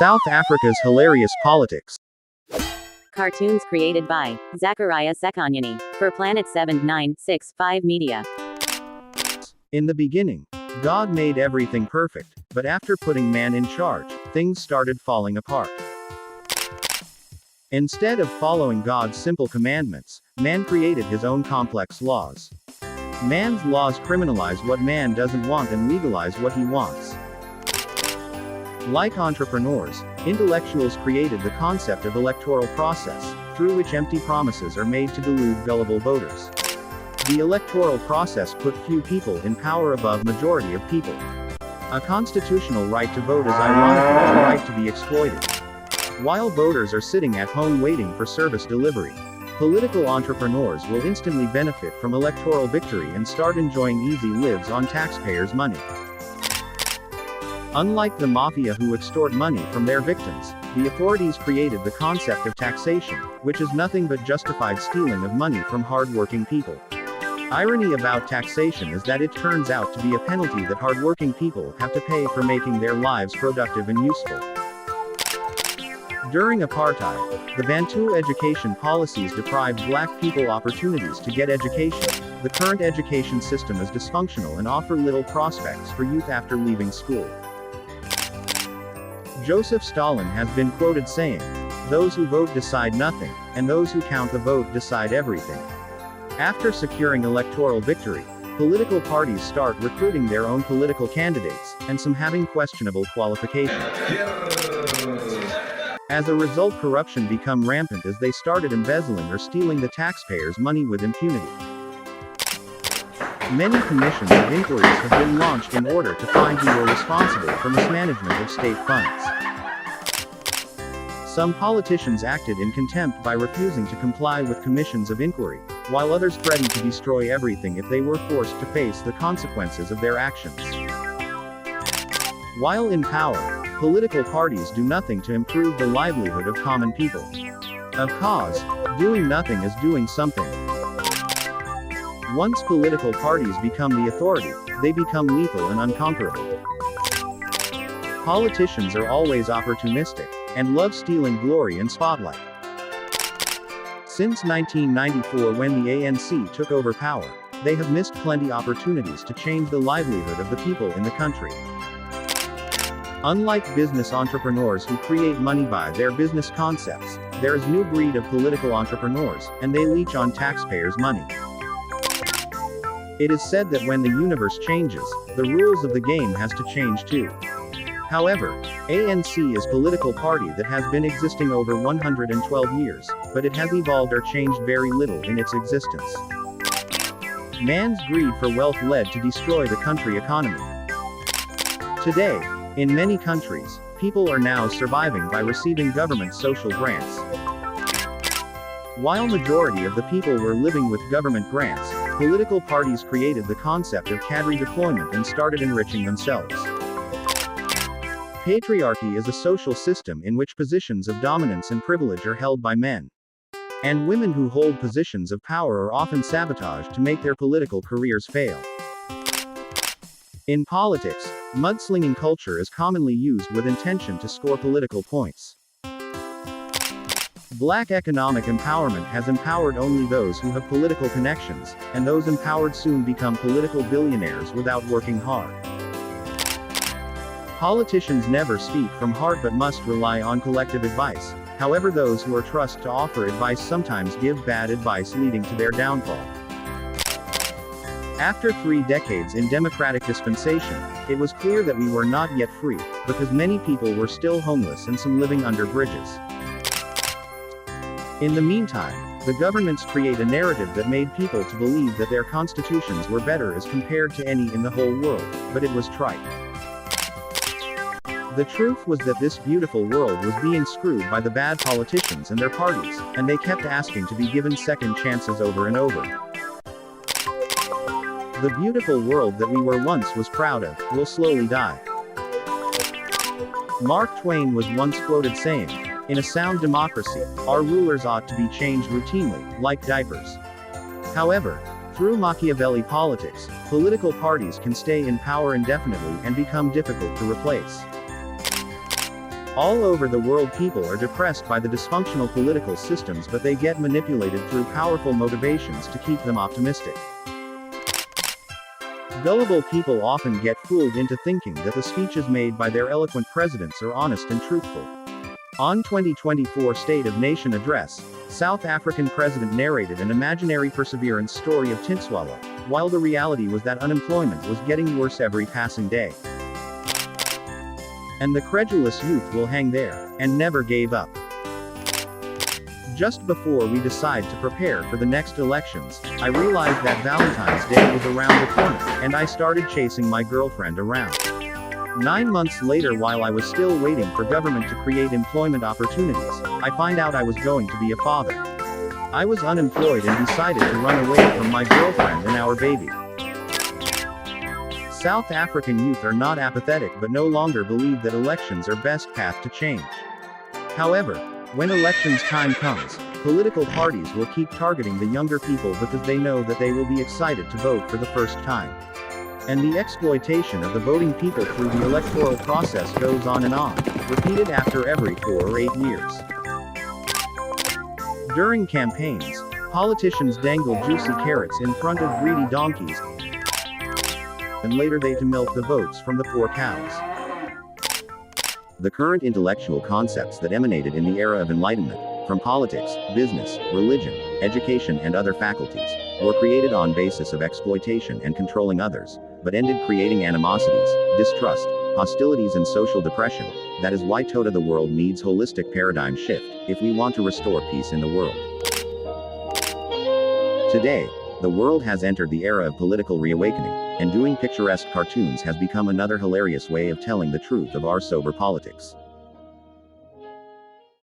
South Africa's hilarious politics. Cartoons created by Sekhonyane for Planet 7965 Media. In the beginning, God made everything perfect, but after putting man in charge, things started falling apart. Instead of following God's simple commandments, man created his own complex laws. Man's laws criminalize what man doesn't want and legalize what he wants. Like entrepreneurs, intellectuals created the concept of electoral process, through which empty promises are made to delude gullible voters. The electoral process put few people in power above majority of people. A constitutional right to vote is ironically a right to be exploited. While voters are sitting at home waiting for service delivery, political entrepreneurs will instantly benefit from electoral victory and start enjoying easy lives on taxpayers' money. Unlike the mafia who extort money from their victims, the authorities created the concept of taxation, which is nothing but justified stealing of money from hardworking people. Irony about taxation is that it turns out to be a penalty that hardworking people have to pay for making their lives productive and useful. During apartheid, the Bantu education policies deprived black people opportunities to get education. The current education system is dysfunctional and offers little prospects for youth after leaving school. Joseph Stalin has been quoted saying, "Those who vote decide nothing, and those who count the vote decide everything." After securing electoral victory, political parties start recruiting their own political candidates, and some having questionable qualifications. As a result, corruption became rampant as they started embezzling or stealing the taxpayers' money with impunity. Many commissions of inquiries have been launched in order to find who were responsible for mismanagement of state funds. Some politicians acted in contempt by refusing to comply with commissions of inquiry, while others threatened to destroy everything if they were forced to face the consequences of their actions. While in power, political parties do nothing to improve the livelihood of common people. Of course, doing nothing is doing something. Once political parties become the authority, they become lethal and unconquerable. Politicians are always opportunistic, and love stealing glory and spotlight. Since 1994, when the ANC took over power, they have missed plenty opportunities to change the livelihood of the people in the country. Unlike business entrepreneurs who create money by their business concepts, there is a new breed of political entrepreneurs, and they leech on taxpayers' money. It is said that when the universe changes, the rules of the game has to change too. However, ANC is a political party that has been existing over 112 years, but it has evolved or changed very little in its existence. Man's greed for wealth led to destroy the country economy. Today, in many countries, people are now surviving by receiving government social grants. While majority of the people were living with government grants, political parties created the concept of cadre deployment and started enriching themselves. Patriarchy is a social system in which positions of dominance and privilege are held by men. And women who hold positions of power are often sabotaged to make their political careers fail. In politics, mudslinging culture is commonly used with intention to score political points. Black economic empowerment has empowered only those who have political connections, and those empowered soon become political billionaires without working hard. Politicians never speak from heart but must rely on collective advice. However, those who are trusted to offer advice sometimes give bad advice, leading to their downfall. After 3 decades in democratic dispensation, it was clear that we were not yet free, because many people were still homeless and some living under bridges. In the meantime, the governments create a narrative that made people to believe that their constitutions were better as compared to any in the whole world, but it was trite. The truth was that this beautiful world was being screwed by the bad politicians and their parties, and they kept asking to be given second chances over and over. The beautiful world that we were once was proud of, will slowly die. Mark Twain was once quoted saying, "In a sound democracy, our rulers ought to be changed routinely, like diapers." However, through Machiavelli politics, political parties can stay in power indefinitely and become difficult to replace. All over the world people are depressed by the dysfunctional political systems, but they get manipulated through powerful motivations to keep them optimistic. Gullible people often get fooled into thinking that the speeches made by their eloquent presidents are honest and truthful. On 2024 State of Nation address, South African president narrated an imaginary perseverance story of Tintswalla, while the reality was that unemployment was getting worse every passing day. And the credulous youth will hang there, and never gave up. Just before we decide to prepare for the next elections, I realized that Valentine's Day was around the corner, and I started chasing my girlfriend around. 9 months later, while I was still waiting for government to create employment opportunities, I find out I was going to be a father. I was unemployed and decided to run away from my girlfriend and our baby. South African youth are not apathetic but no longer believe that elections are best path to change. However, when elections time comes, political parties will keep targeting the younger people because they know that they will be excited to vote for the first time. And the exploitation of the voting people through the electoral process goes on and on, repeated after every 4 or 8 years. During campaigns, politicians dangle juicy carrots in front of greedy donkeys, and later they to milk the votes from the poor cows. The current intellectual concepts that emanated in the era of enlightenment, from politics, business, religion, education and other faculties, were created on basis of exploitation and controlling others, but ended creating animosities, distrust, hostilities and social depression. That is why the world needs holistic paradigm shift, if we want to restore peace in the world. Today, the world has entered the era of political reawakening, and doing picturesque cartoons has become another hilarious way of telling the truth of our sober politics.